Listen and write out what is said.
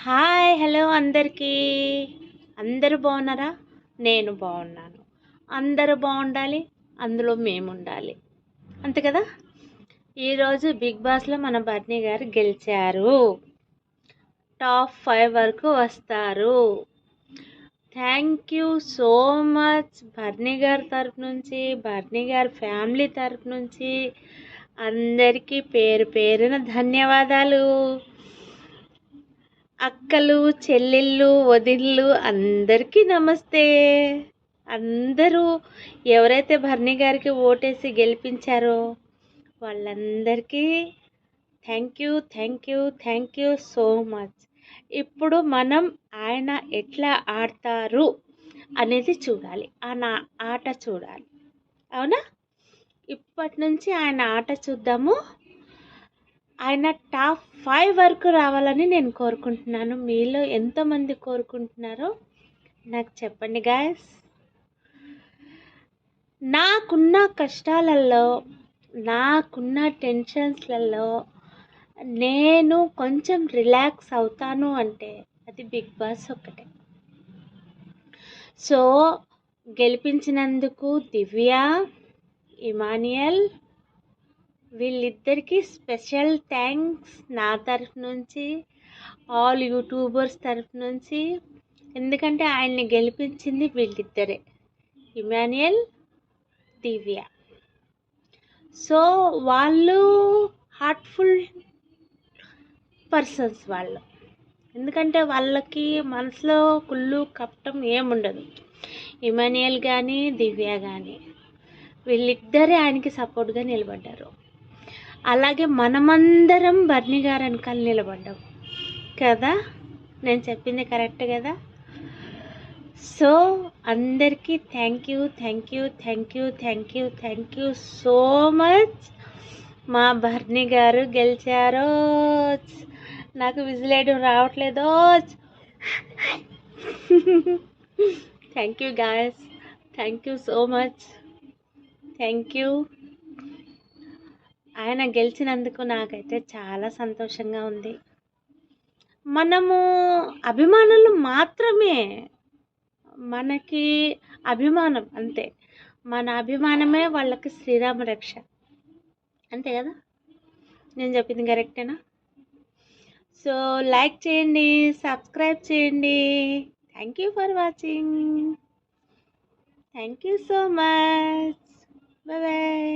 Hi hello అందరికీ. అందరూ బాగున్నారా? నేను బాగున్నాను. అందరూ బాగుండాలి, అందులో మేము ఉండాలి, అంతే కదా. ఈరోజు బిగ్ బాస్లో మన బర్నీ గారు గెలిచారు, టాప్ 5 వరకు వస్తారు. థ్యాంక్ యూ సో మచ్ బర్నీ గారి తరపు నుంచి, బర్నీ గారి ఫ్యామిలీ తరపు నుంచి అందరికీ పేరు పేరున ధన్యవాదాలు. అక్కలు, చెల్లెళ్ళు, వదిళ్ళు అందరికీ నమస్తే. అందరూ ఎవరైతే బర్నీ గారికి ఓటేసి గెలిపించారో వాళ్ళందరికీ థ్యాంక్ యూ సో మచ్. ఇప్పుడు మనం ఆయన ఎట్లా ఆడతారు అనేది చూడాలి, ఆట చూడాలి, అవునా? ఇప్పటి నుంచి ఆయన ఆట చూద్దాము. ఆయన టాప్ 5 వరకు రావాలని నేను కోరుకుంటున్నాను. మీలో ఎంతమంది కోరుకుంటున్నారో నాకు చెప్పండి గాయస్. నాకున్న కష్టాలలో, నాకున్న టెన్షన్స్లలో నేను కొంచెం రిలాక్స్ అవుతాను అంటే అది బిగ్ బాస్ ఒక్కటే. సో గెలిపించినందుకు దివ్య, ఇమానియల్ వీళ్ళిద్దరికీ స్పెషల్ థ్యాంక్స్ నా తరఫు నుంచి, ఆల్ యూట్యూబర్స్ తరఫు నుంచి. ఎందుకంటే ఆయన్ని గెలిపించింది వీళ్ళిద్దరే, ఇమానియల్, దివ్య. సో వాళ్ళు హార్ట్ఫుల్ పర్సన్స్ వాళ్ళు. ఎందుకంటే వాళ్ళకి మనసులో కుళ్ళు కపటం ఏముండదు. ఇమానియల్ కానీ దివ్య కానీ వీళ్ళిద్దరే ఆయనకి సపోర్ట్గా నిలబడ్డారు. అలాగే మనమందరం బర్నీ గారు వెనకాల నిలబడ్డాం కదా. నేను చెప్పింది కరెక్ట్ కదా. సో అందరికీ థ్యాంక్ యూ సో మచ్. మా బర్నీ గారు గెలిచారో. నాకు విజిలేయడం రావట్లేదో. Thank you guys, thank you so much. Thank you. ఆయన గెలిచినందుకు నాకైతే చాలా సంతోషంగా ఉంది. మనము అభిమానులు మాత్రమే, మనకి అభిమానం అంతే. మన అభిమానమే వాళ్ళకి శ్రీరామ రక్ష, అంతే కదా. నేను చెప్పింది కరెక్టేనా? సో లైక్ చేయండి, సబ్స్క్రైబ్ చేయండి. Thank you for watching. Thank you so much. Bye bye.